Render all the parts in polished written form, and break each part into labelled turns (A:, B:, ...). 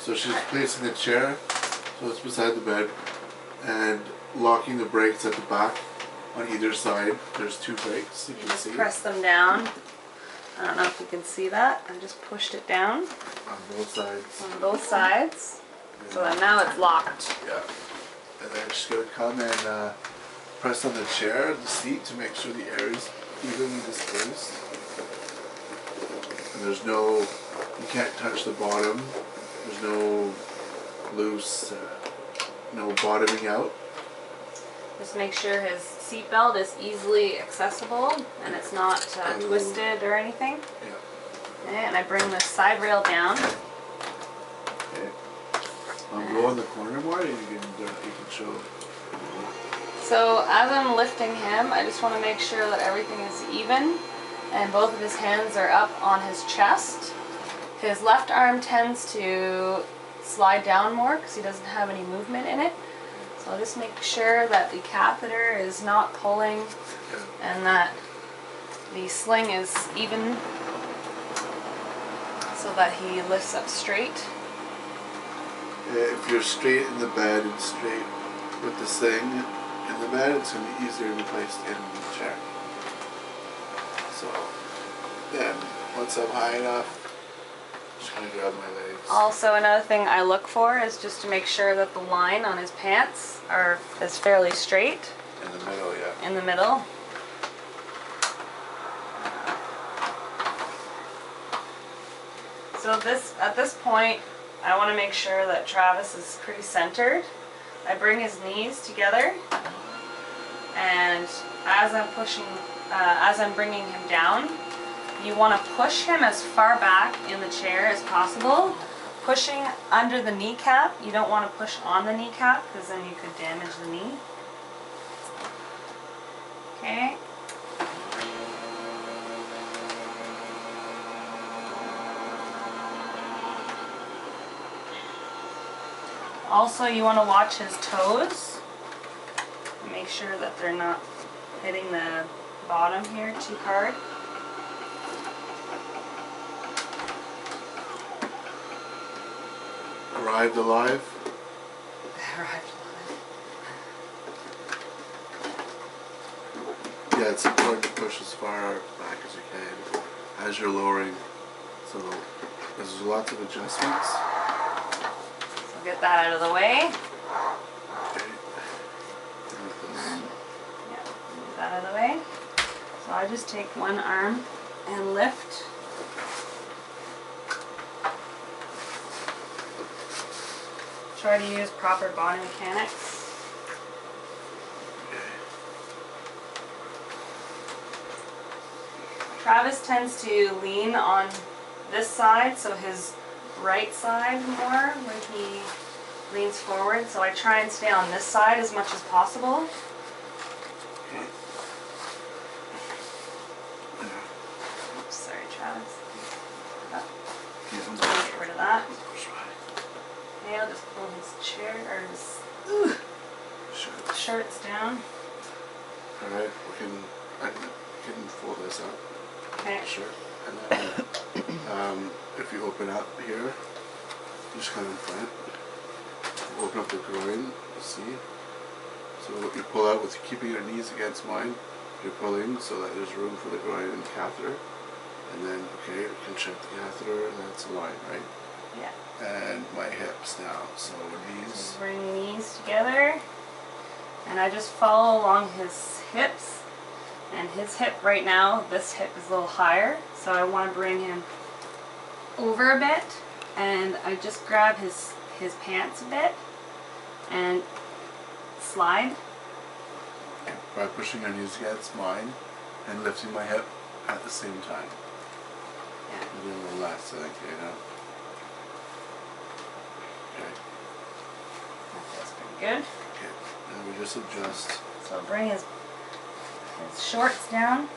A: So she's placing the chair, so it's beside the bed, and locking the brakes at the back on either side. There's 2 brakes, you can
B: just
A: see.
B: Press them down. I don't know if you can see that. I just pushed it down.
A: On both sides.
B: On both sides.
A: Yeah.
B: So that now it's locked.
A: Yeah. And then she's going to come and press on the chair, the seat, to make sure the air is evenly displaced. And there's no, you can't touch the bottom. There's no loose, no bottoming out.
B: Just make sure his seat belt is easily accessible and it's not twisted or anything.
A: Yeah.
B: Okay, and I bring the side rail down.
A: Okay. Go in the corner more, and you can show.
B: So as I'm lifting him, I just want to make sure that everything is even and both of his hands are up on his chest. His left arm tends to slide down more because he doesn't have any movement in it. So I'll just make sure that the catheter is not pulling and that the sling is even so that he lifts up straight.
A: If you're straight in the bed and straight with the sling in the bed, it's going to be easier to be placed in the chair. So then once I'm high enough, just going to grab my legs.
B: Also, another thing I look for is just to make sure that the line on his pants is fairly straight.
A: In the middle, yeah.
B: In the middle. So at this point, I want to make sure that Travis is pretty centered. I bring his knees together, and as I'm bringing him down, you want to push him as far back in the chair as possible, pushing under the kneecap. You don't want to push on the kneecap because then you could damage the knee. Okay. Also, you want to watch his toes. Make sure that they're not hitting the bottom here too hard.
A: Arrived alive.
B: Arrived alive.
A: Yeah, it's important to push as far back as you can as you're lowering. So there's lots of adjustments.
B: So get that out of the way.
A: Okay.
B: Yeah, move that out of the way. So I just take one arm and lift. Try to use proper body mechanics. Travis tends to lean on this side, so his right side more when he leans forward. So I try and stay on this side as much as possible.
A: Okay.
B: Oops, sorry, Travis. Oh,
A: Yeah,
B: get rid of that. Okay, I'll just pull his chair or his shirts down.
A: Alright, I can fold this up.
B: Okay.
A: Sure. And then if you open up here, just kind of in front, open up the groin, see? So you pull out with keeping your knees against mine, you're pulling so that there's room for the groin and the catheter. And then, okay, you can check the catheter and that's aligned, right?
B: Yeah.
A: And my hips now, so knees.
B: Bring the knees together, and I just follow along his hips. And his hip right now, this hip is a little higher, so I want to bring him over a bit, and I just grab his pants a bit and slide.
A: By pushing your knees against mine and lifting my hip at the same time.
B: Yeah.
A: Maybe a little less, I think, you know. Okay.
B: That feels pretty good.
A: Okay. And we just adjust.
B: So bring his shorts down,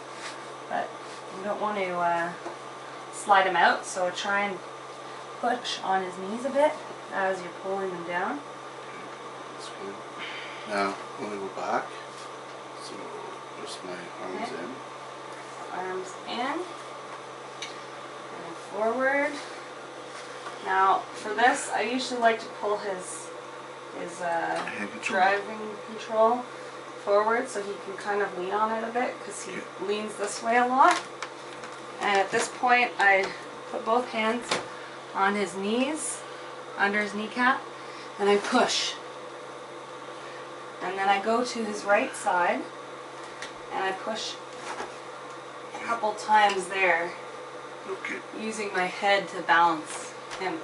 B: but you don't want to slide him out, so try and push on his knees a bit as you're pulling them down.
A: Okay. That's good. Now, I'm going to go back. So, just my arms
B: Okay.
A: in.
B: Arms in, and forward. Now, for this, I usually like to pull his
A: Hand control.
B: driving control forward so he can kind of lean on it a bit because he leans this way a lot. And at this point, I put both hands on his knees, under his kneecap, and I push. And then I go to his right side and I push a couple times there,
A: Okay.
B: using my head to balance him.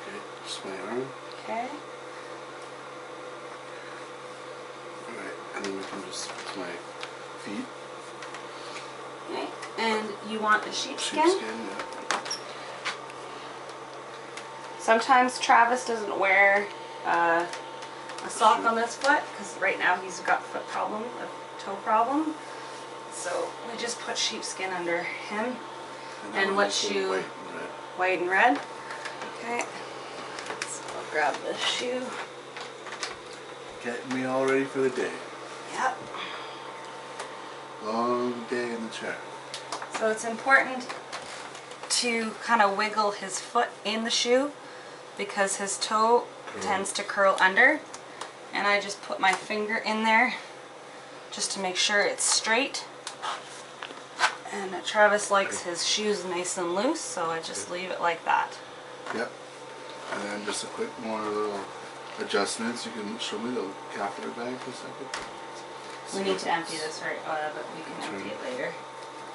A: Okay, just my arm.
B: Okay.
A: Alright, and then we can just to my feet.
B: Okay. And you want a sheepskin?
A: Sheepskin, yeah.
B: Sometimes Travis doesn't wear a sock on this foot because right now he's got foot problem, a toe problem. So we just put sheepskin under him. And what shoe?
A: White and red.
B: White and red. Okay. So I'll grab this shoe.
A: Getting me all ready for the day.
B: Yep.
A: Long day in the chair.
B: So it's important to kind of wiggle his foot in the shoe because his toe tends to curl under. And I just put my finger in there just to make sure it's straight. And Travis likes his shoes nice and loose, so I just leave it like that.
A: Yep. And then just a quick more little adjustments. You can show me the catheter bag for a second.
B: We need to empty this right, but we can empty it later.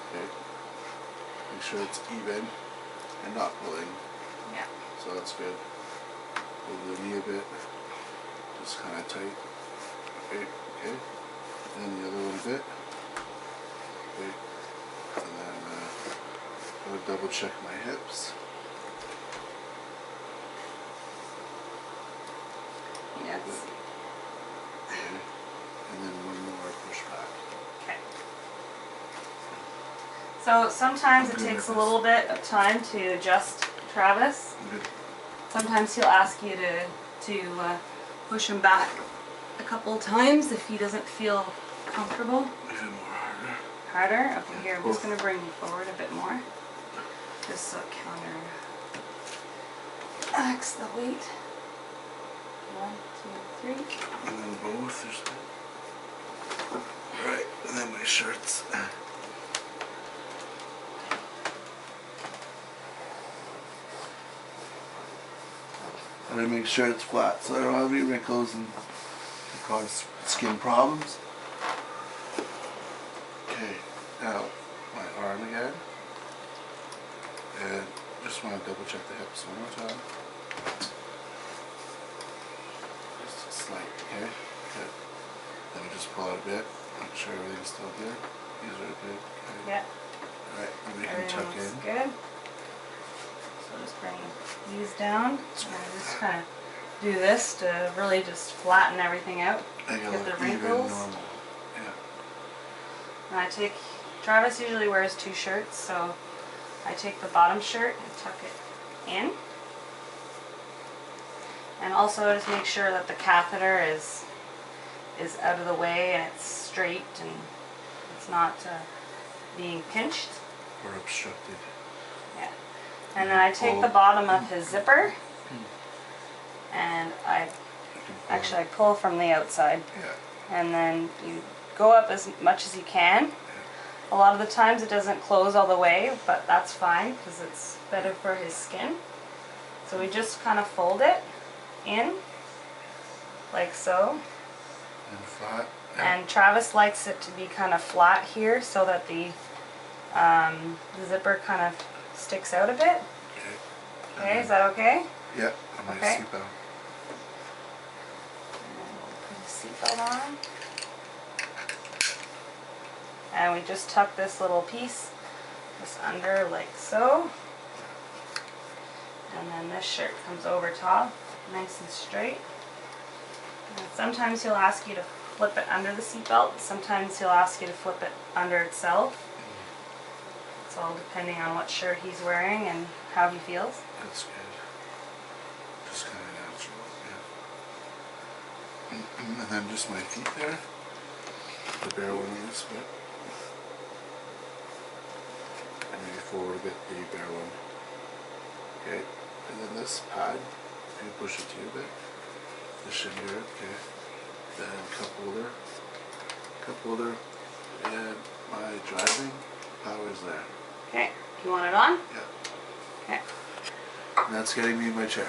A: Okay. Make sure it's even and not pulling.
B: Yeah.
A: So that's good. Move the knee a bit. Just kind of tight. Okay. Okay. And then the other one a bit. Okay. And then I would double check my hips.
B: Yes.
A: Okay. And then one more push back.
B: Okay. So sometimes it
A: Okay,
B: takes a
A: yes.
B: little bit of time to adjust Travis.
A: Good.
B: Sometimes he'll ask you to push him back a couple times if he doesn't feel comfortable.
A: Even more harder.
B: Harder? Okay, here, I'm just going to bring you forward a bit more. Just so counteracts the weight. 1, 2, 3.
A: And then both. Alright, and then my shirts. I gotta make sure it's flat so I don't have any wrinkles and cause skin problems. Okay, now my arm again. And just want to double check the hips one more time. Just a slight, okay? Good. Then we just pull out a bit, make sure everything's still good. These are good. Okay.
B: Yeah.
A: Alright, and we can
B: Everything
A: tuck
B: looks
A: in.
B: good. So just bring these down. And I just kind of do this to really just flatten everything out.
A: Make it
B: Get the
A: look even
B: wrinkles.
A: normal. Yeah.
B: And I take, Travis usually wears 2 shirts, so I take the bottom shirt and tuck it in. And also just make sure that the catheter is out of the way and it's straight and it's not being pinched.
A: Or obstructed.
B: Yeah. And then I take the bottom of his zipper and I actually I pull from the outside.
A: Yeah.
B: And then you go up as much as you can. A lot of the times it doesn't close all the way, but that's fine because it's better for his skin. So we just kind of fold it in, like so.
A: And flat. Yeah.
B: And Travis likes it to be kind of flat here so that the zipper kind of sticks out a bit.
A: Okay.
B: Okay, is that okay?
A: Yeah, on my
B: Okay.
A: seatbelt.
B: And we'll put his seatbelt on. And we just tuck this little piece just under like so. And then this shirt comes over top, nice and straight. And sometimes he'll ask you to flip it under the seatbelt. Sometimes he'll ask you to flip it under itself. It's all depending on what shirt he's wearing and how he feels.
A: That's good. Just kind of natural, yeah. And then just my feet there. The bare one on this bit. And maybe forward a bit, the bare one. Okay, and then this pad, you push it to you a bit. This should be it, okay. Then cup holder, and my driving power is there.
B: Okay, you want it on?
A: Yeah.
B: Okay.
A: And that's getting me in my chair.